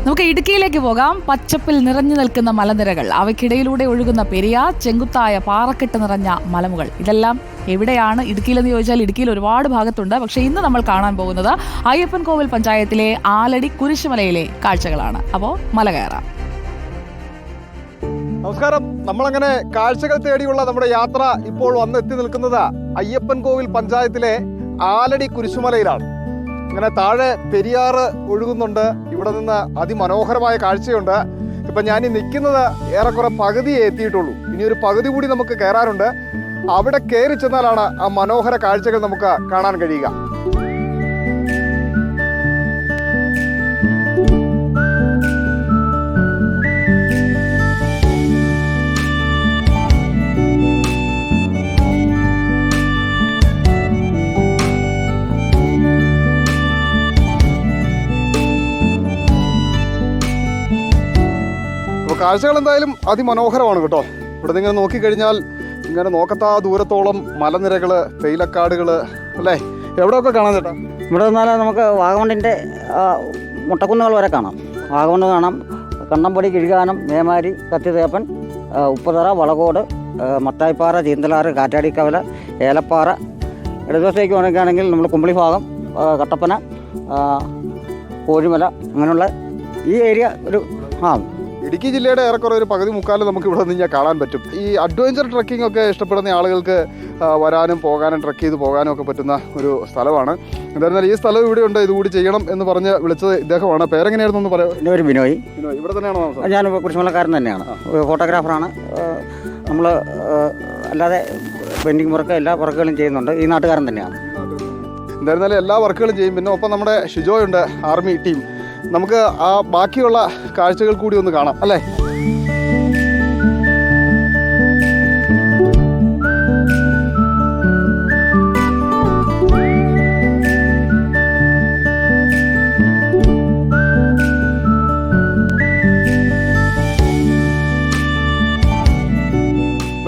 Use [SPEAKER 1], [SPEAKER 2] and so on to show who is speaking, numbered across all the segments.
[SPEAKER 1] നമുക്ക് ഇടുക്കിയിലേക്ക് പോകാം. പച്ചപ്പിൽ നിറഞ്ഞു നിൽക്കുന്ന മലനിരകൾ, അവയ്ക്കിടയിലൂടെ ഒഴുകുന്ന പെരിയാർ, ചെങ്കുത്തായ പാറക്കെട്ട് നിറഞ്ഞ മലമുകൾ, ഇതെല്ലാം എവിടെയാണ് ഇടുക്കിയിലെന്ന് ചോദിച്ചാൽ ഇടുക്കിയിൽ ഒരുപാട് ഭാഗത്തുണ്ട്. പക്ഷേ ഇന്ന് നമ്മൾ കാണാൻ പോകുന്നത് അയ്യപ്പൻകോവിൽ പഞ്ചായത്തിലെ ആലടി കുരിശുമലയിലെ കാഴ്ചകളാണ്. അപ്പോൾ മല കയറാം.
[SPEAKER 2] നമസ്കാരം. നമ്മളങ്ങനെ കാഴ്ചകൾ തേടിയുള്ള നമ്മുടെ യാത്ര ഇപ്പോൾ വന്നെത്തി നിൽക്കുന്നത് അയ്യപ്പൻകോവിൽ പഞ്ചായത്തിലെ ആലടി കുരിശുമലയിലാണ്. ഇങ്ങനെ താഴെ പെരിയാറ് ഒഴുകുന്നുണ്ട്. ഇവിടെ നിന്ന് അതിമനോഹരമായ കാഴ്ചയുണ്ട്. ഇപ്പം ഞാൻ ഈ നിൽക്കുന്നത് ഏറെക്കുറെ പകുതിയെ എത്തിയിട്ടുള്ളൂ. ഇനി ഒരു പകുതി കൂടി നമുക്ക് കയറാനുണ്ട്. അവിടെ കയറി ചെന്നാലാണ് ആ മനോഹര കാഴ്ചകൾ നമുക്ക് കാണാൻ കഴിയുക. കാഴ്ചകൾ എന്തായാലും അതിമനോഹരമാണ് കേട്ടോ. ഇവിടെ നിങ്ങൾ നോക്കിക്കഴിഞ്ഞാൽ ഇങ്ങനെ നോക്കത്താ ദൂരത്തോളം മലനിരകള്, തേയിലക്കാടുകള്, അല്ലേ? എവിടെയൊക്കെ കാണാൻ ചേട്ടാ?
[SPEAKER 3] ഇവിടെ നിന്നാൽ നമുക്ക് വാഗമണ്ണിൻ്റെ മുട്ടക്കുന്നുകൾ വരെ കാണാം. വാഗമണ്ണ് കാണാം, കണ്ണമ്പടി, കിഴുകാനം, മേമാരി, കത്തിതേപ്പൻ, ഉപ്പുതറ, വളകോട്, മത്തായിപ്പാറ, ചീന്തലാറ്, കാറ്റാടിക്കവല, ഏലപ്പാറ. ഇടതുവശത്തേക്ക് വേണമെങ്കിൽ നമ്മൾ കുമ്പളി ഭാഗം, കട്ടപ്പന, കോഴിമല, അങ്ങനെയുള്ള ഈ ഏരിയ ഒരു
[SPEAKER 2] ഇടുക്കി ജില്ലയുടെ ഏറെക്കുറെ ഒരു പകുതി മുക്കാലും നമുക്ക് ഇവിടെ നിന്ന് കാണാൻ പറ്റും. ഈ അഡ്വഞ്ചർ ട്രക്കിംഗ് ഒക്കെ ഇഷ്ടപ്പെടുന്ന ആളുകൾക്ക് വരാനും പോകാനും ട്രക്ക് ചെയ്ത് പോകാനും ഒക്കെ പറ്റുന്ന ഒരു സ്ഥലമാണ്. എന്തായിരുന്നാലും ഈ സ്ഥലം ഇവിടെ ഉണ്ട്, ഇതുകൂടി ചെയ്യണം എന്ന് പറഞ്ഞ് വിളിച്ചത് ഇദ്ദേഹമാണ്. പേരെങ്ങനെയായിരുന്നു എന്ന് പറയാം?
[SPEAKER 3] എൻ്റെ പേര് ബിനോയ്.
[SPEAKER 2] ഇവിടെ തന്നെയാണോ?
[SPEAKER 3] ഞാൻ കുരിശുമലക്കാരൻ തന്നെയാണ്, ഫോട്ടോഗ്രാഫറാണ്. നമ്മൾ അല്ലാതെ പെയിൻറ്റിങ് വർക്ക്, എല്ലാ വർക്കുകളും ചെയ്യുന്നുണ്ട്. ഈ നാട്ടുകാരൻ തന്നെയാണ്.
[SPEAKER 2] എന്തായിരുന്നാലും എല്ലാ വർക്കുകളും ചെയ്യും. പിന്നെ ഒപ്പം നമ്മുടെ ഷിജോയുണ്ട്, ആർമി ടീം. നമുക്ക് ആ ബാക്കിയുള്ള കാഴ്ചകൾ കൂടി ഒന്ന് കാണാം, അല്ലേ?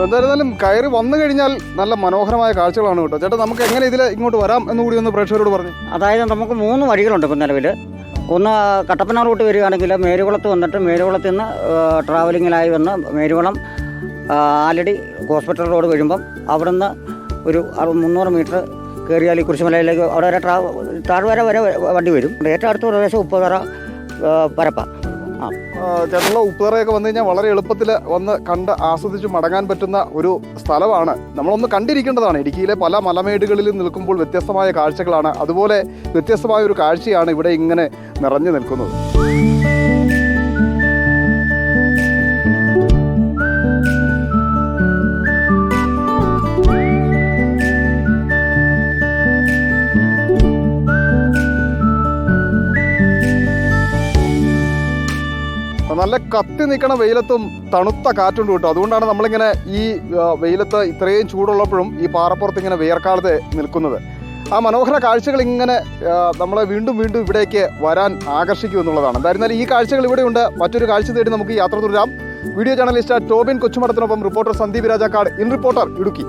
[SPEAKER 2] എന്തായിരുന്നാലും കയറി വന്നു കഴിഞ്ഞാൽ നല്ല മനോഹരമായ കാഴ്ചകളാണ് കേട്ടോ. ചേട്ടാ, നമുക്ക് എങ്ങനെ ഇതിൽ ഇങ്ങോട്ട് വരാം എന്നുകൂടി ഒന്ന് പ്രേക്ഷകരോട് പറഞ്ഞു.
[SPEAKER 3] അതായത് നമുക്ക് 3 വഴികളുണ്ട് ഇപ്പം നിലവിൽ. ഒന്ന് കട്ടപ്പന റൂട്ട് വരികയാണെങ്കിൽ മേരുകുളത്ത് വന്നിട്ട് മേരുകുളത്ത് നിന്ന് ട്രാവലിങ്ങിലായി വന്ന് മേരുകുളം ആലടി ഹോസ്പിറ്റൽ റോഡ് വരുമ്പം അവിടെ നിന്ന് ഒരു 300 മീറ്റർ കയറിയാൽ ഈ കുരിശുമലയിലേക്ക് അവിടെ വരെ താഴ്വര വരെ വണ്ടി വരും. ഏറ്റവും അടുത്ത പ്രദേശം ഉപ്പുതറ, പരപ്പ.
[SPEAKER 2] ചേട്ടനുള്ള ഉപ്പുതറയൊക്കെ വന്നു കഴിഞ്ഞാൽ വളരെ എളുപ്പത്തിൽ വന്ന് കണ്ട് ആസ്വദിച്ച് മടങ്ങാൻ പറ്റുന്ന ഒരു സ്ഥലമാണ്. നമ്മളൊന്ന് കണ്ടിരിക്കേണ്ടതാണ്. ഇടുക്കിയിലെ പല മലമേടുകളിലും നിൽക്കുമ്പോൾ വ്യത്യസ്തമായ കാഴ്ചകളാണ്. അതുപോലെ വ്യത്യസ്തമായ ഒരു കാഴ്ചയാണ് ഇവിടെ ഇങ്ങനെ നിറഞ്ഞു നിൽക്കുന്നത്. നല്ല കത്തി നിൽക്കണ വെയിലത്തും തണുത്ത കാറ്റുണ്ട് കേട്ടോ. അതുകൊണ്ടാണ് നമ്മളിങ്ങനെ ഈ വെയിലത്ത് ഇത്രയും ചൂടുള്ളപ്പോഴും ഈ പാറപ്പുറത്ത് ഇങ്ങനെ വിയർക്കാതെ നിൽക്കുന്നത്. ആ മനോഹര കാഴ്ചകൾ ഇങ്ങനെ നമ്മളെ വീണ്ടും വീണ്ടും ഇവിടേക്ക് വരാൻ ആകർഷിക്കും എന്നുള്ളതാണ്. എന്തായിരുന്നാലും ഈ കാഴ്ചകൾ ഇവിടെയുണ്ട്. മറ്റൊരു കാഴ്ച തേടി നമുക്ക് യാത്ര തുടരാം. വീഡിയോ ജേർണലിസ്റ്റ് ടോബിൻ കൊച്ചുമടത്തിനൊപ്പം reporter Sandeep Rajakkad, in Reporter Idukki.